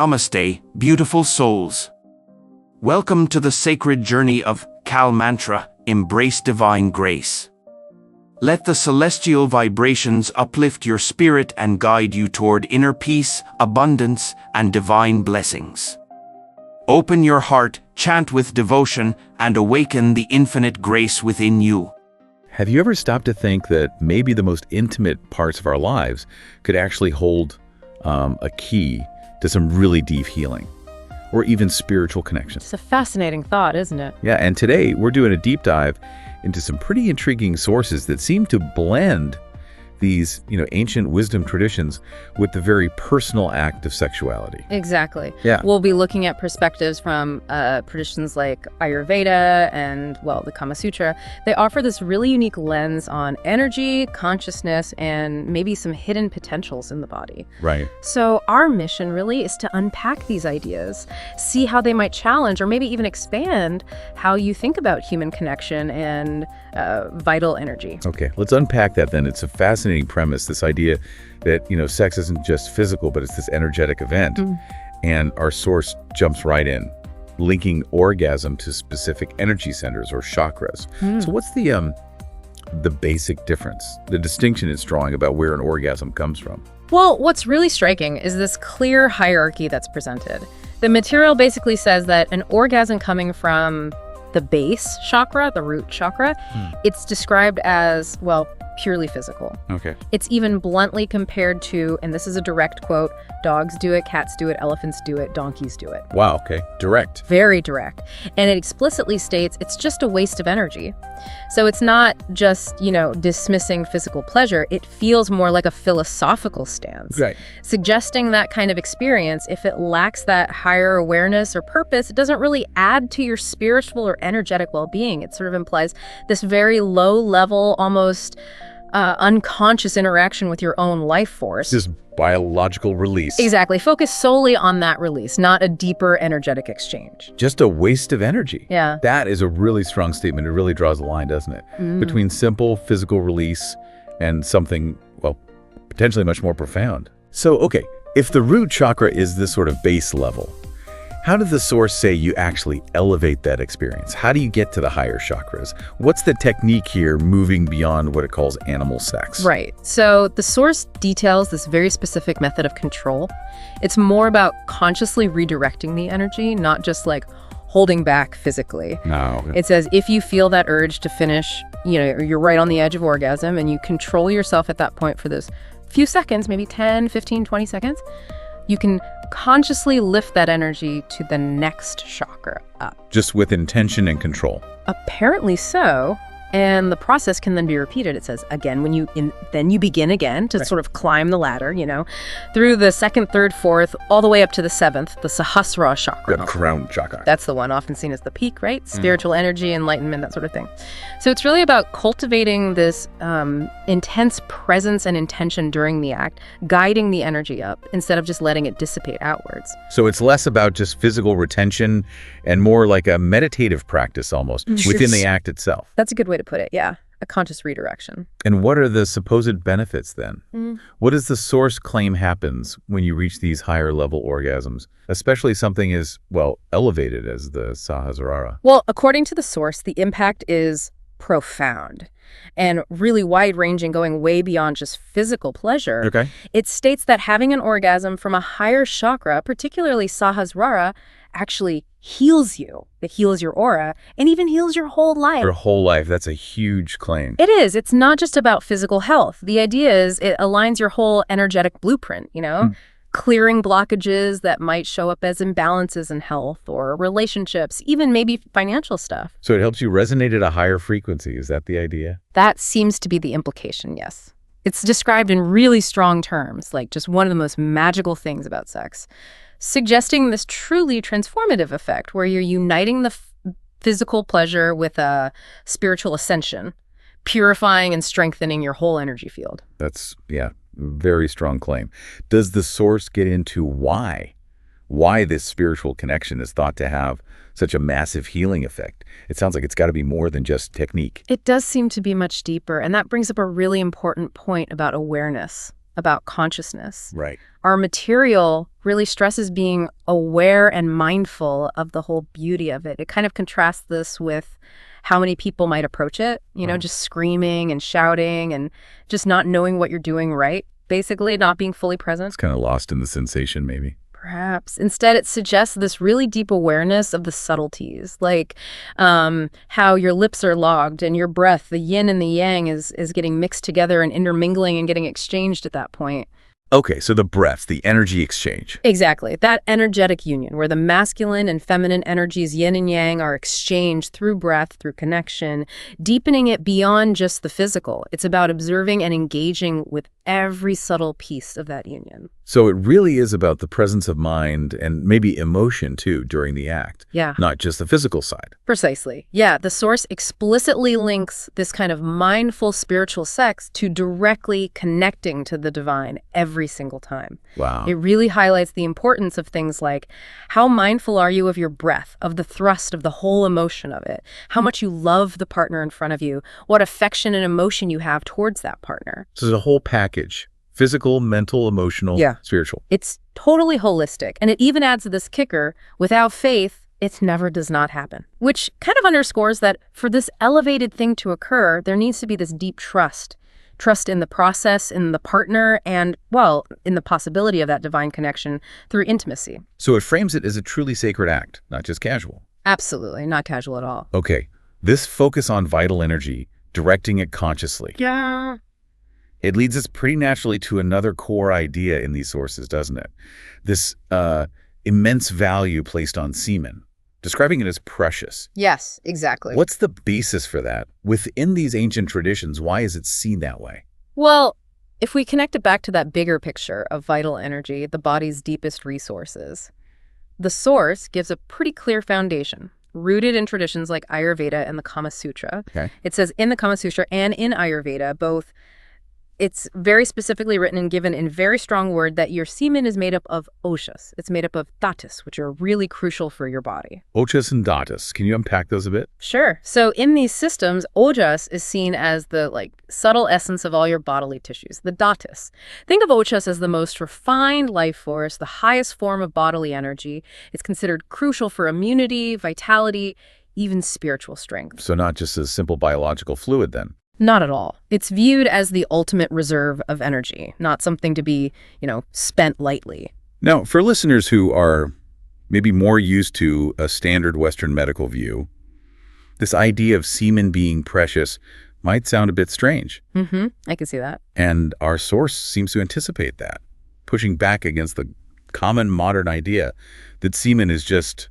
Namaste, beautiful souls. Welcome to the sacred journey of Kal Mantra, Embrace Divine Grace. Let the celestial vibrations uplift your spirit and guide you toward inner peace, abundance, and divine blessings. Open your heart, chant with devotion, and awaken the infinite grace within you. Have you ever stopped to think that maybe the most intimate parts of our lives could actually hold a key to some really deep healing or even spiritual connections? It's a fascinating thought, isn't it? Yeah, and today we're doing a deep dive into some pretty intriguing sources that seem to blend these, ancient wisdom traditions with the very personal act of sexuality. Exactly. Yeah. We'll be looking at perspectives from traditions like Ayurveda and, the Kama Sutra. They offer this really unique lens on energy, consciousness, and maybe some hidden potentials in the body. Right. So our mission really is to unpack these ideas, see how they might challenge or maybe even expand how you think about human connection and vital energy. Okay, let's unpack that then. It's a fascinating premise, this idea that, sex isn't just physical, but it's this energetic event. And our source jumps right in, linking orgasm to specific energy centers or chakras. So what's the basic difference, the distinction it's drawing about where an orgasm comes from? Well, what's really striking is this clear hierarchy that's presented. The material basically says that an orgasm coming from the base chakra, the root chakra, it's described as, purely physical. Okay. It's even bluntly compared to, and this is a direct quote, dogs do it, cats do it, elephants do it, donkeys do it. Wow, okay. Direct. Very direct. And it explicitly states it's just a waste of energy. So it's not just, dismissing physical pleasure. It feels more like a philosophical stance. Right. Suggesting that kind of experience, if it lacks that higher awareness or purpose, it doesn't really add to your spiritual or energetic well-being. It sort of implies this very low level, almost unconscious interaction with your own life force. This biological release. Exactly. Focus solely on that release, not a deeper energetic exchange. Just a waste of energy. Yeah. That is a really strong statement. It really draws a line, doesn't it? Between simple physical release and something, potentially much more profound. So, okay, if the root chakra is this sort of base level, how did the source say you actually elevate that experience? How do you get to the higher chakras? What's the technique here moving beyond what it calls animal sex? Right. So the source details this very specific method of control. It's more about consciously redirecting the energy, not just like holding back physically. No. It says if you feel that urge to finish, you're right on the edge of orgasm and you control yourself at that point for those few seconds, maybe 10, 15, 20 seconds, you can consciously lift that energy to the next chakra up. Just with intention and control. Apparently so. And the process can then be repeated. It says, again, then you begin again to sort of climb the ladder, through the second, third, fourth, all the way up to the seventh, the Sahasrara chakra. The crown chakra. That's the one often seen as the peak, right? Spiritual energy, enlightenment, that sort of thing. So it's really about cultivating this intense presence and intention during the act, guiding the energy up instead of just letting it dissipate outwards. So it's less about just physical retention and more like a meditative practice almost within the act itself. That's a good way to put it, yeah. A conscious redirection. And what are the supposed benefits then? What does the source claim happens when you reach these higher level orgasms, especially something as, elevated as the Sahasrara? Well, according to the source, the impact is profound and really wide-ranging, going way beyond just physical pleasure. Okay. It states that having an orgasm from a higher chakra, particularly Sahasrara, actually heals you. It heals your aura and even heals your whole life. Your whole life. That's a huge claim. It is. It's not just about physical health. The idea is it aligns your whole energetic blueprint, clearing blockages that might show up as imbalances in health or relationships, even maybe financial stuff. So it helps you resonate at a higher frequency. Is that the idea? That seems to be the implication, yes. It's described in really strong terms, like just one of the most magical things about sex, suggesting this truly transformative effect where you're uniting the physical pleasure with a spiritual ascension, purifying and strengthening your whole energy field. That's, very strong claim. Does the source get into why this spiritual connection is thought to have such a massive healing effect? It sounds like it's got to be more than just technique. It does seem to be much deeper, and that brings up a really important point about awareness. about consciousness. Right. Our material really stresses being aware and mindful of the whole beauty of it. It kind of contrasts this with how many people might approach it, just screaming and shouting and just not knowing what you're doing right, basically not being fully present. It's kind of lost in the sensation, maybe. Perhaps. Instead, it suggests this really deep awareness of the subtleties, like how your lips are logged and your breath, the yin and the yang, is getting mixed together and intermingling and getting exchanged at that point. Okay, so the breath, the energy exchange. Exactly. That energetic union where the masculine and feminine energies, yin and yang, are exchanged through breath, through connection, deepening it beyond just the physical. It's about observing and engaging with every subtle piece of that union. So it really is about the presence of mind and maybe emotion, too, during the act. Yeah. Not just the physical side. Precisely. Yeah, the Source explicitly links this kind of mindful spiritual sex to directly connecting to the divine every single time. Wow. It really highlights the importance of things like how mindful are you of your breath, of the thrust, of the whole emotion of it, how much you love the partner in front of you, what affection and emotion you have towards that partner. So there's a whole package. Physical, mental, emotional, spiritual. It's totally holistic. And it even adds this kicker, without faith, it never does not happen. Which kind of underscores that for this elevated thing to occur, there needs to be this deep trust. Trust in the process, in the partner, and, well, in the possibility of that divine connection through intimacy. So it frames it as a truly sacred act, not just casual. Absolutely, not casual at all. Okay, this focus on vital energy, directing it consciously. Yeah. It leads us pretty naturally to another core idea in these sources, doesn't it? This immense value placed on semen, describing it as precious. Yes, exactly. What's the basis for that? Within these ancient traditions, why is it seen that way? Well, if we connect it back to that bigger picture of vital energy, the body's deepest resources, the Source gives a pretty clear foundation, rooted in traditions like Ayurveda and the Kama Sutra. Okay. It says in the Kama Sutra and in Ayurveda, both, it's very specifically written and given in very strong word that your semen is made up of oshas. It's made up of dhatus, which are really crucial for your body. Ojas and dhatus. Can you unpack those a bit? Sure. So in these systems, ojas is seen as the subtle essence of all your bodily tissues, the dhatus. Think of ojas as the most refined life force, the highest form of bodily energy. It's considered crucial for immunity, vitality, even spiritual strength. So not just a simple biological fluid then? Not at all. It's viewed as the ultimate reserve of energy, not something to be, spent lightly. Now, for listeners who are maybe more used to a standard Western medical view, this idea of semen being precious might sound a bit strange. Mm-hmm. I can see that. And our source seems to anticipate that, pushing back against the common modern idea that semen is just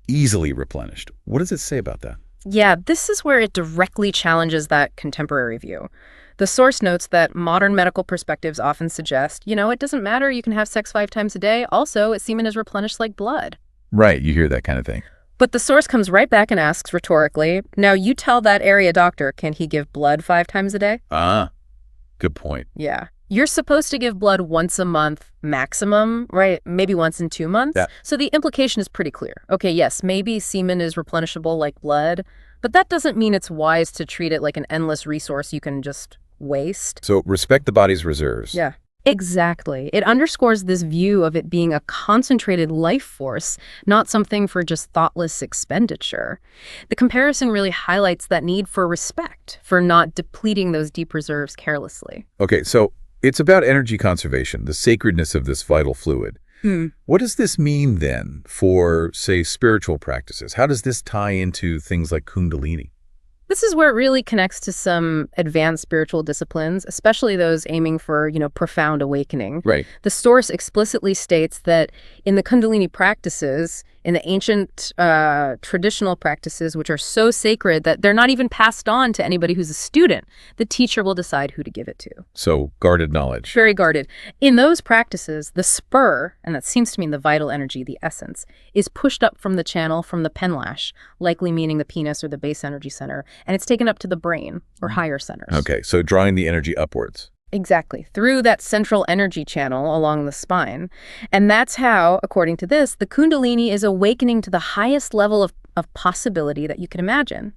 easily replenished. What does it say about that? Yeah, this is where it directly challenges that contemporary view. The Source notes that modern medical perspectives often suggest, it doesn't matter, you can have sex 5 times a day. Also, semen is replenished like blood. Right, you hear that kind of thing. But the Source comes right back and asks rhetorically, now you tell that area doctor, can he give blood 5 times a day? Good point. Yeah. You're supposed to give blood once a month maximum, right? Maybe once in 2 months. Yeah. So the implication is pretty clear. Okay, yes, maybe semen is replenishable like blood, but that doesn't mean it's wise to treat it like an endless resource you can just waste. So respect the body's reserves. Yeah. Exactly. It underscores this view of it being a concentrated life force, not something for just thoughtless expenditure. The comparison really highlights that need for respect, for not depleting those deep reserves carelessly. Okay, so it's about energy conservation, the sacredness of this vital fluid. What does this mean then for, say, spiritual practices? How does this tie into things like Kundalini? This is where it really connects to some advanced spiritual disciplines, especially those aiming for, profound awakening. Right. The Source explicitly states that in the Kundalini practices, in the ancient traditional practices, which are so sacred that they're not even passed on to anybody who's a student, the teacher will decide who to give it to. So guarded knowledge. Very guarded. In those practices, the spur, and that seems to mean the vital energy, the essence, is pushed up from the channel from the penlash, likely meaning the penis or the base energy center, and it's taken up to the brain or higher centers. Okay, so drawing the energy upwards. Exactly, through that central energy channel along the spine. And that's how, according to this, the Kundalini is awakening to the highest level of possibility that you can imagine.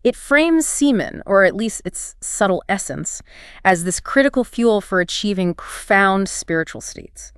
It frames semen, or at least its subtle essence, as this critical fuel for achieving profound spiritual states.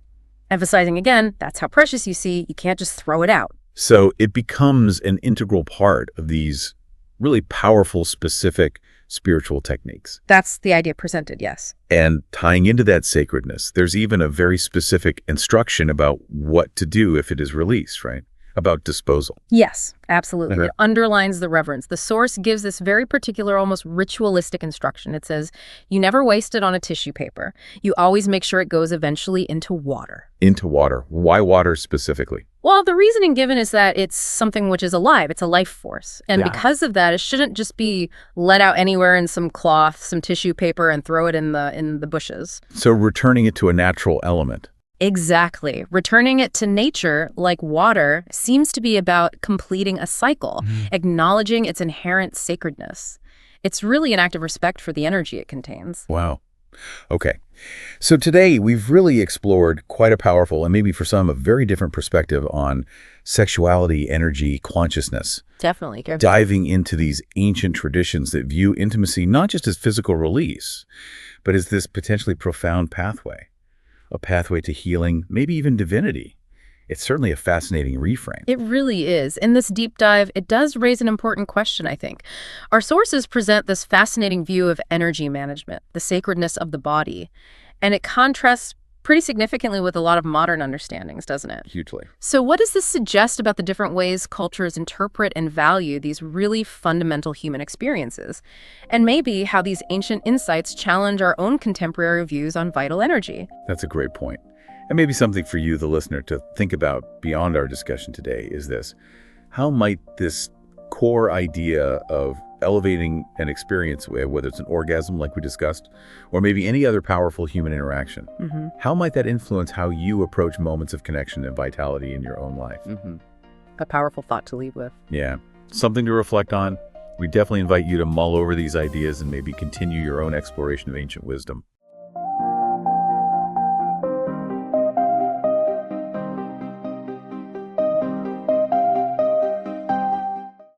Emphasizing again, that's how precious you see, you can't just throw it out. So it becomes an integral part of these really powerful, specific spiritual techniques. That's the idea presented, yes. And tying into that sacredness, there's even a very specific instruction about what to do if it is released, right? About disposal. Yes, absolutely. Okay. It underlines the reverence. The source gives this very particular, almost ritualistic instruction. It says, you never waste it on a tissue paper. You always make sure it goes eventually into water. Into water. Why water specifically? Well, the reasoning given is that it's something which is alive. It's a life force. And because of that, it shouldn't just be let out anywhere in some cloth, some tissue paper, and throw it in the bushes. So returning it to a natural element. Exactly. Returning it to nature, like water, seems to be about completing a cycle, acknowledging its inherent sacredness. It's really an act of respect for the energy it contains. Wow. Okay. So today we've really explored quite a powerful, and maybe for some, a very different perspective on sexuality, energy, consciousness. Definitely. Diving into these ancient traditions that view intimacy not just as physical release, but as this potentially profound pathway. A pathway to healing, maybe even divinity. It's certainly a fascinating reframe. It really is. In this deep dive, it does raise an important question, I think. Our sources present this fascinating view of energy management, the sacredness of the body, and it contrasts pretty significantly with a lot of modern understandings, doesn't it? Hugely. So what does this suggest about the different ways cultures interpret and value these really fundamental human experiences? And maybe how these ancient insights challenge our own contemporary views on vital energy? That's a great point. And maybe something for you, the listener, to think about beyond our discussion today is this. How might this core idea of elevating an experience, whether it's an orgasm like we discussed, or maybe any other powerful human interaction, how might that influence how you approach moments of connection and vitality in your own life? A powerful thought to leave with. Yeah, something to reflect on. We definitely invite you to mull over these ideas and maybe continue your own exploration of ancient wisdom.